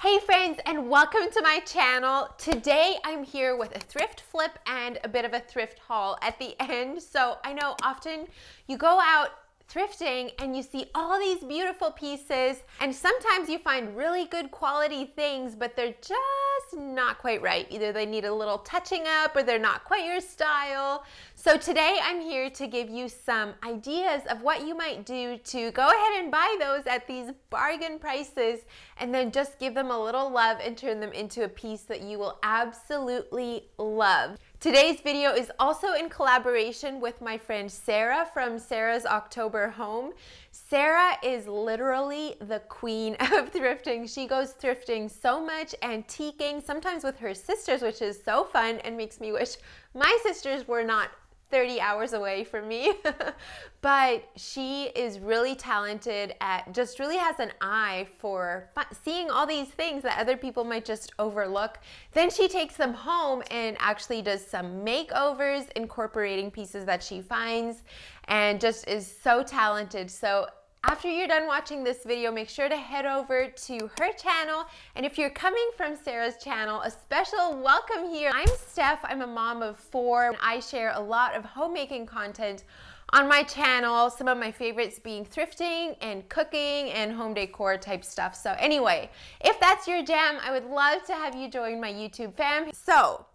Hey friends, and welcome to my channel. Today I'm here with a thrift flip and a bit of a thrift haul at the end. So I know often you go out thrifting and you see all these beautiful pieces, and sometimes you find really good quality things, but they're just not quite right. Either they need a little touching up or they're not quite your style. So today I'm here to give you some ideas of what you might do to go ahead and buy those at these bargain prices, and then just give them a little love and turn them into a piece that you will absolutely love. Today's video is also in collaboration with my friend Sarah from Sarah's October Home. Sarah is literally the queen of thrifting. She goes thrifting so much, antiquing, sometimes with her sisters, which is so fun and makes me wish my sisters were not 30 hours away from me. But she is really talented at, just really has an eye for seeing all these things that other people might just overlook. Then she takes them home and actually does some makeovers, incorporating pieces that she finds, and just is so talented. So after you're done watching this video, make sure to head over to her channel. And if you're coming from Sarah's channel, a special welcome here. I'm Steph, I'm a mom of 4, and I share a lot of homemaking content on my channel. Some of my favorites being thrifting and cooking and home decor type stuff. So anyway, if that's your jam, I would love to have you join my YouTube fam. So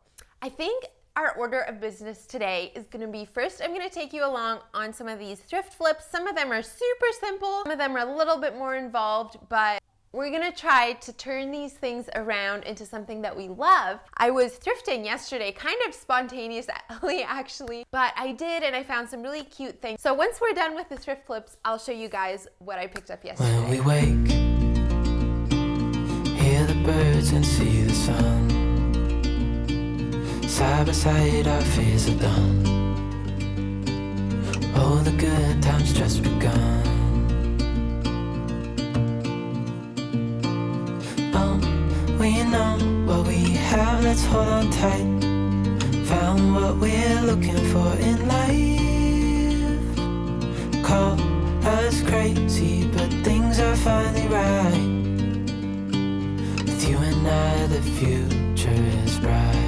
I think our order of business today is going to be, first I'm going to take you along on some of these thrift flips. Some of them are super simple, some of them are a little bit more involved, but we're going to try to turn these things around into something that we love. I was thrifting yesterday, kind of spontaneously actually, but I did, and I found some really cute things. So once we're done with the thrift flips, I'll show you guys what I picked up yesterday. When we wake, hear the birds and see the sun. Side by side, our fears are done. Oh, the good times just begun. We know what we have, let's hold on tight. Found what we're looking for in life. Call us crazy, but things are finally right. With you and I, the future is bright.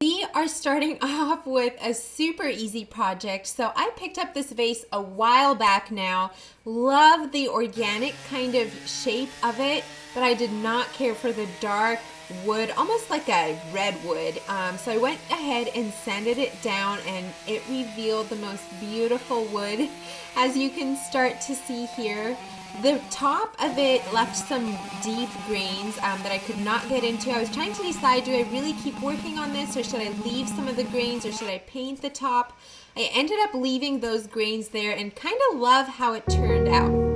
We are starting off with a super easy project. So I picked up this vase a while back now. Love the organic kind of shape of it, but I did not care for the dark wood, almost like a redwood. So I went ahead and sanded it down, and it revealed the most beautiful wood, as you can start to see here. The top of it left some deep grains that I could not get into. I was trying to decide, do I really keep working on this, or should I leave some of the grains, or should I paint the top? I ended up leaving those grains there and kind of love how it turned out.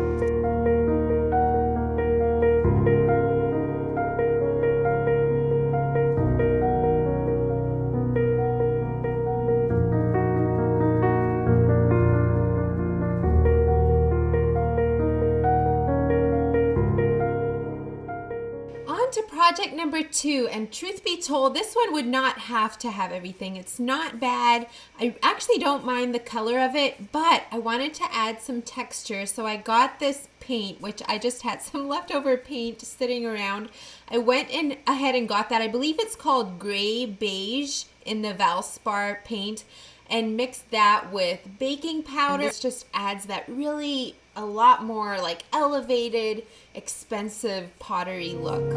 To project number 2, and truth be told, this one would not have to have everything. It's not bad. I actually don't mind the color of it, but I wanted to add some texture, so I got this paint, which I just had some leftover paint sitting around. I went in ahead and got that. I believe it's called gray beige in the Vase paint, and mixed that with baking powder. This just adds that really a lot more like elevated, expensive pottery look.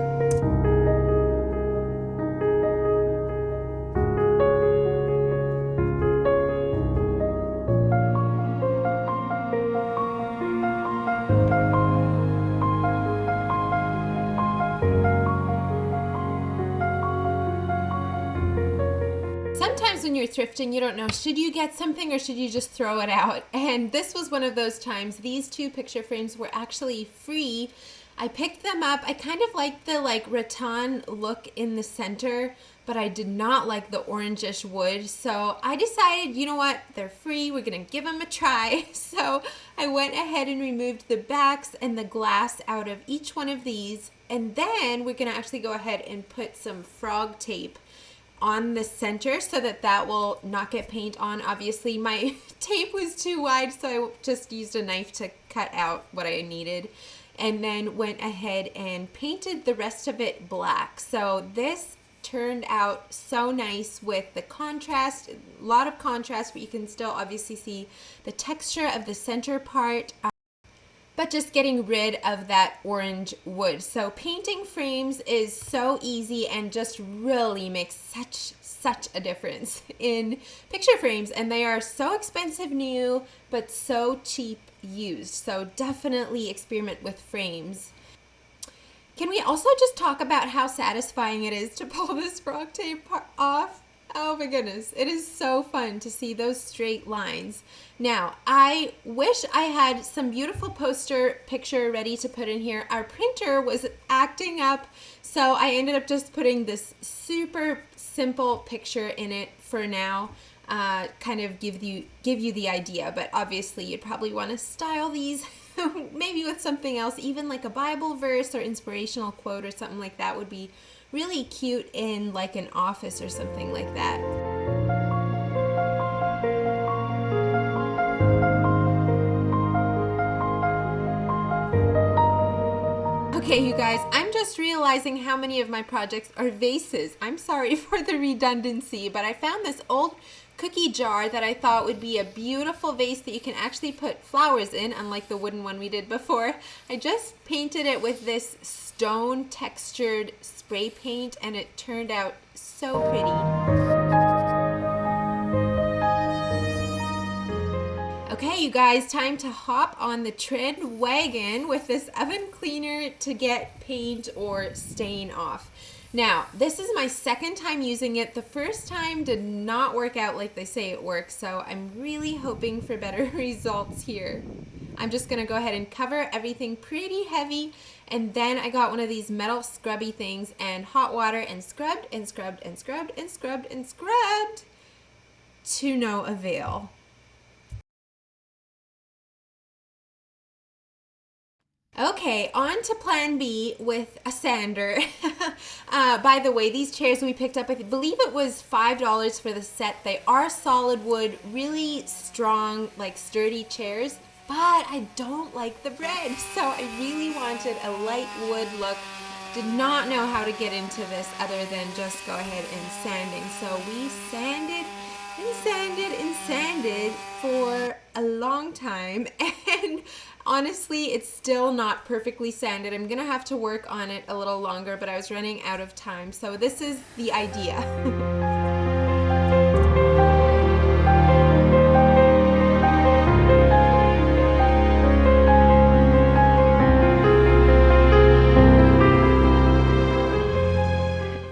Sometimes when you're thrifting, you don't know, should you get something or should you just throw it out? And this was one of those times. These 2 picture frames were actually free. I picked them up. I kind of like the rattan look in the center, but I did not like the orangish wood. So I decided, you know what, they're free. We're gonna give them a try. So I went ahead and removed the backs and the glass out of each one of these. And then we're gonna actually go ahead and put some frog tape on the center so that that will not get paint on. Obviously my tape was too wide, so I just used a knife to cut out what I needed. and then went ahead and painted the rest of it black. So this turned out so nice with the contrast, a lot of contrast, but you can still obviously see the texture of the center part, but just getting rid of that orange wood. So painting frames is so easy and just really makes such a difference in picture frames, and they are so expensive new but so cheap used. So definitely experiment with frames. Can we also just talk about how satisfying it is to pull this frog tape off? Oh my goodness, it is so fun to see those straight lines. Now, I wish I had some beautiful poster picture ready to put in here. Our printer was acting up, so I ended up just putting this super simple picture in it for now. Kind of give you the idea, but obviously you'd probably want to style these maybe with something else, even like a Bible verse or inspirational quote or something like that would be really cute in like an office or something like that. Okay, you guys, I'm just realizing how many of my projects are vases. I'm sorry for the redundancy, but I found this old cookie jar that I thought would be a beautiful vase that you can actually put flowers in, unlike the wooden one we did before. I just painted it with this stone textured spray paint, and it turned out so pretty. Okay, you guys, time to hop on the trend wagon with this oven cleaner to get paint or stain off. Now, this is my second time using it. The first time did not work out like they say it works, so I'm really hoping for better results here. I'm just gonna go ahead and cover everything pretty heavy, and then I got one of these metal scrubby things and hot water and scrubbed and scrubbed and scrubbed and scrubbed and scrubbed to no avail. Okay, on to plan B with a sander. By the way, these chairs we picked up, I believe it was $5 for the set. They are solid wood, really strong, like sturdy chairs, but I don't like the bread. So I really wanted a light wood look. Did not know how to get into this other than just go ahead and sanding. So we sanded and sanded and sanded for a long time, and honestly, it's still not perfectly sanded. I'm gonna have to work on it a little longer, but I was running out of time. So this is the idea.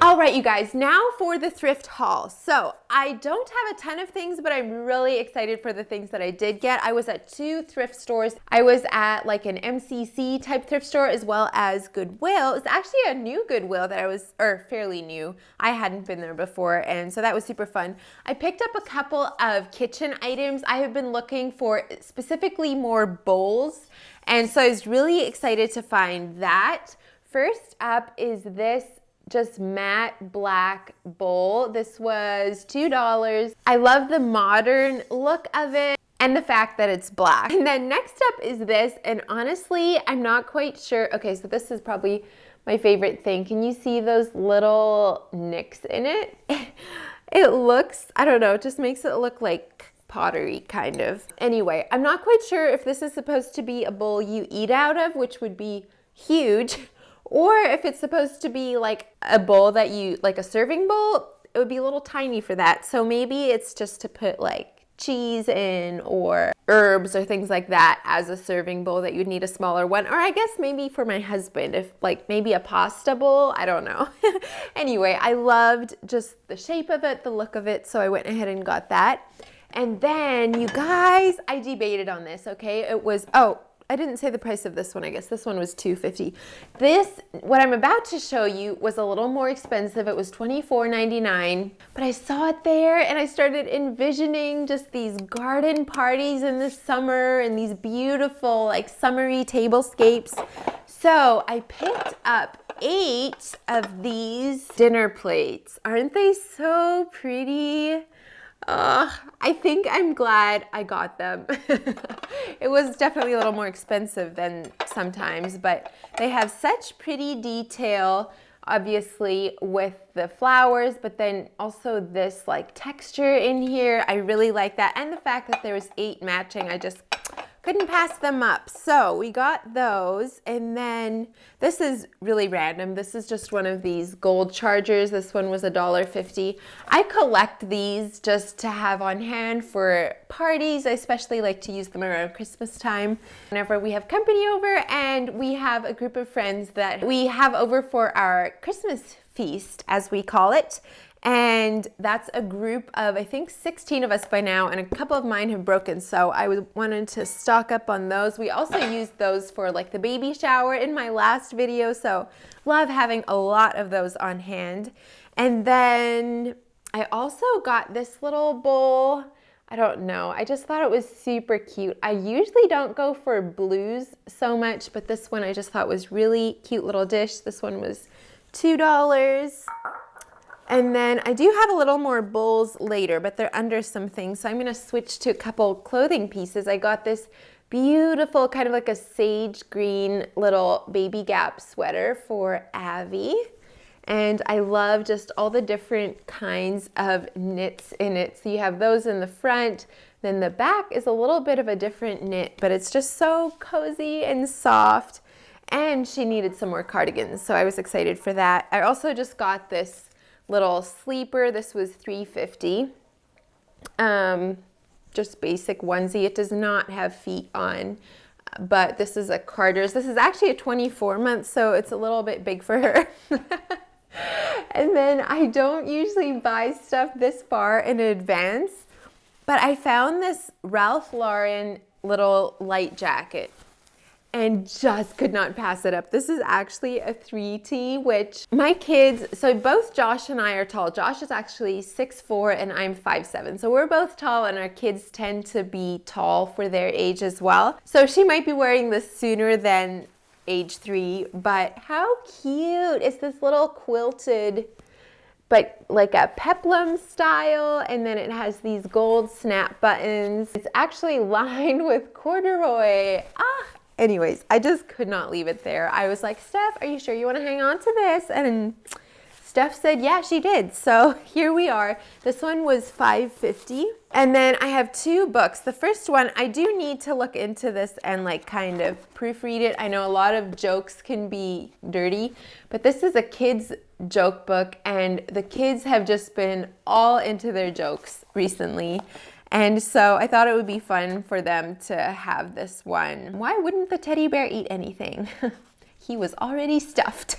All right, you guys, now for the thrift haul. So I don't have a ton of things, but I'm really excited for the things that I did get. I was at 2 thrift stores. I was at like an MCC type thrift store as well as Goodwill. It's actually a new Goodwill that fairly new. I hadn't been there before, and so that was super fun. I picked up a couple of kitchen items. I have been looking for specifically more bowls, and so I was really excited to find that. First up is this just matte black bowl. This was $2. I love the modern look of it and the fact that it's black. And then next up is this, and honestly, I'm not quite sure. Okay, so this is probably my favorite thing. Can you see those little nicks in it? It looks, I don't know, it just makes it look like pottery kind of. Anyway, I'm not quite sure if this is supposed to be a bowl you eat out of, which would be huge, or if it's supposed to be like a bowl that you, like a serving bowl, it would be a little tiny for that. So maybe it's just to put like cheese in or herbs or things like that as a serving bowl that you'd need a smaller one. Or I guess maybe for my husband, if like maybe a pasta bowl, I don't know. Anyway, I loved just the shape of it, the look of it, so I went ahead and got that. And then you guys, I debated on this, okay? It was, I didn't say the price of this one. I guess this one was $2.50. This, what I'm about to show you, was a little more expensive. It was $24.99, but I saw it there and I started envisioning just these garden parties in the summer and these beautiful like summery tablescapes. So I picked up 8 of these dinner plates. Aren't they so pretty? I think I'm glad I got them. It was definitely a little more expensive than sometimes, but they have such pretty detail, obviously with the flowers, but then also this like texture in here. I really like that. And the fact that there was 8 matching, I just couldn't pass them up. So we got those, and then this is really random. This is just one of these gold chargers. This one was $1.50. I collect these just to have on hand for parties. I especially like to use them around Christmas time. Whenever we have company over and we have a group of friends that we have over for our Christmas feast, as we call it. And that's a group of, I think, 16 of us by now, and a couple of mine have broken, so I wanted to stock up on those. We also used those for like the baby shower in my last video, so love having a lot of those on hand. And then I also got this little bowl. I don't know, I just thought it was super cute. I usually don't go for blues so much, but this one I just thought was really cute little dish. This one was $2. And then I do have a little more bowls later, but they're under some things. So I'm gonna switch to a couple clothing pieces. I got this beautiful kind of like a sage green little baby Gap sweater for Abby. And I love just all the different kinds of knits in it. So you have those in the front, then the back is a little bit of a different knit, but it's just so cozy and soft. And she needed some more cardigans, so I was excited for that. I also just got this little sleeper. This was $3.50. Just basic onesie. It does not have feet on, but this is a Carter's. This is actually a 24-month, so it's a little bit big for her. And then I don't usually buy stuff this far in advance, but I found this Ralph Lauren little light jacket and just could not pass it up. This is actually a 3T, which my kids, so both Josh and I are tall. Josh is actually 6'4" and I'm 5'7". So we're both tall, and our kids tend to be tall for their age as well. So she might be wearing this sooner than age 3, but how cute is this little quilted, but like a peplum style, and then it has these gold snap buttons. It's actually lined with corduroy. Anyways, I just could not leave it there. I was like, Steph, are you sure you want to hang on to this? And Steph said, yeah, she did. So here we are. This one was $5.50. And then I have 2 books. The first one, I do need to look into this and like kind of proofread it. I know a lot of jokes can be dirty, but this is a kid's joke book, and the kids have just been all into their jokes recently. And so I thought it would be fun for them to have this one. Why wouldn't the teddy bear eat anything? He was already stuffed.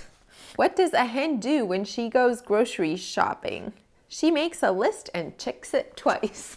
What does a hen do when she goes grocery shopping? She makes a list and checks it twice.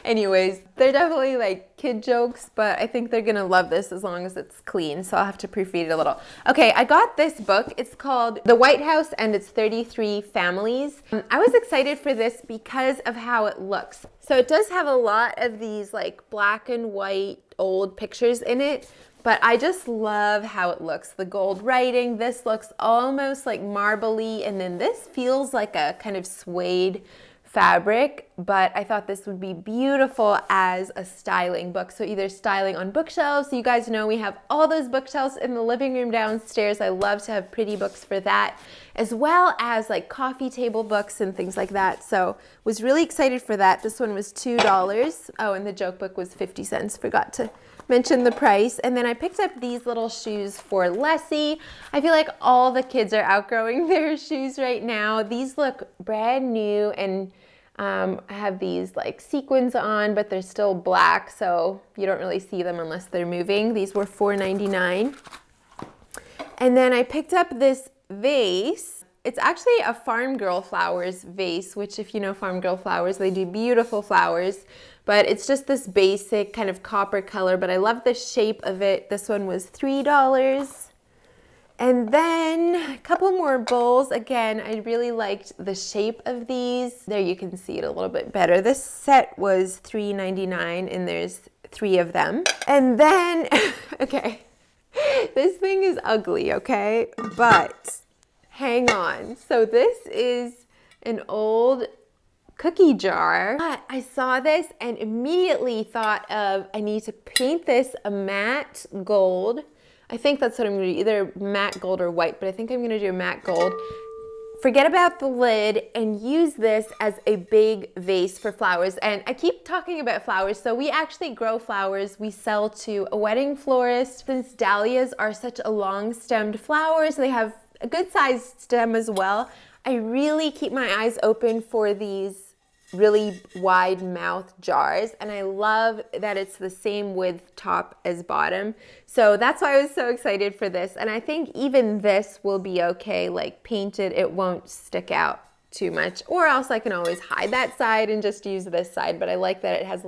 Anyways, they're definitely like kid jokes, but I think they're gonna love this as long as it's clean, so I'll have to proofread it a little. Okay, I got this book. It's called The White House and Its 33 Families. I was excited for this because of how it looks. So it does have a lot of these like black and white old pictures in it, but I just love how it looks. The gold writing, this looks almost like marbly, and then this feels like a kind of suede fabric, but I thought this would be beautiful as a styling book. So either styling on bookshelves. So you guys know we have all those bookshelves in the living room downstairs. I love to have pretty books for that, as well as like coffee table books and things like that. So was really excited for that. This one was $2. Oh, and the joke book was 50 cents. Forgot to mention the price. And then I picked up these little shoes for Leslie. I feel like all the kids are outgrowing their shoes right now. These look brand new, and I have these like sequins on, but they're still black, so you don't really see them unless they're moving. These were $4.99. And then I picked up this vase. It's actually a Farm Girl Flowers vase, which if you know Farm Girl Flowers, they do beautiful flowers. But it's just this basic kind of copper color, but I love the shape of it. This one was $3. And then a couple more bowls. Again, I really liked the shape of these. There you can see it a little bit better. This set was $3.99 and there's 3 of them. And then, okay, this thing is ugly, okay? But hang on. So this is an old cookie jar. But I saw this and immediately thought of, I need to paint this a matte gold. I think that's what I'm gonna do, either matte gold or white, but I think I'm gonna do a matte gold. Forget about the lid and use this as a big vase for flowers. And I keep talking about flowers, so we actually grow flowers. We sell to a wedding florist. Since dahlias are such a long stemmed flowers, they have a good sized stem as well. I really keep my eyes open for these really wide mouth jars, and I love that it's the same width top as bottom. So that's why I was so excited for this, and I think even this will be okay, like painted, it won't stick out too much, or else I can always hide that side and just use this side. But I like that it has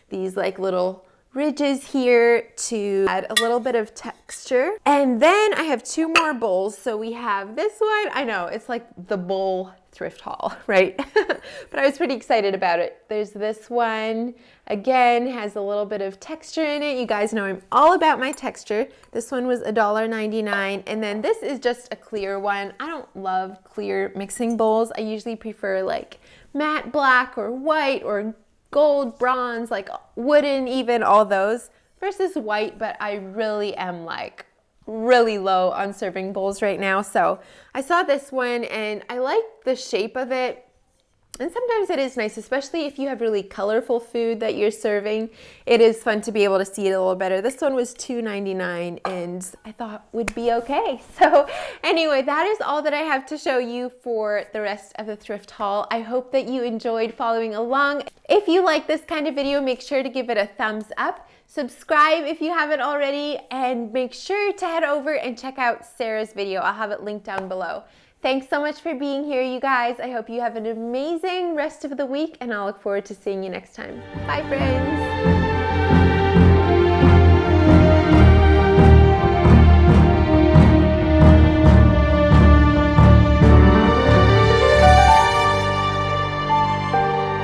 these like little ridges here to add a little bit of texture. And then I have two more bowls. So we have this one. I know it's like the bowl thrift haul, right? But I was pretty excited about it. There's this one, again, has a little bit of texture in it. You guys know I'm all about my texture. This one was $1.99. And then this is just a clear one. I don't love clear mixing bowls. I usually prefer like matte black or white or gold, bronze, like wooden, even all those versus white. But I really am like really low on serving bowls right now. So I saw this one and I like the shape of it. And sometimes it is nice, especially if you have really colorful food that you're serving. It is fun to be able to see it a little better. This one was $2.99 and I thought would be okay. So anyway, that is all that I have to show you for the rest of the thrift haul. I hope that you enjoyed following along. If you like this kind of video, make sure to give it a thumbs up. Subscribe if you haven't already, and make sure to head over and check out Sarah's video. I'll have it linked down below. Thanks so much for being here, you guys. I hope you have an amazing rest of the week, and I'll look forward to seeing you next time. Bye, friends.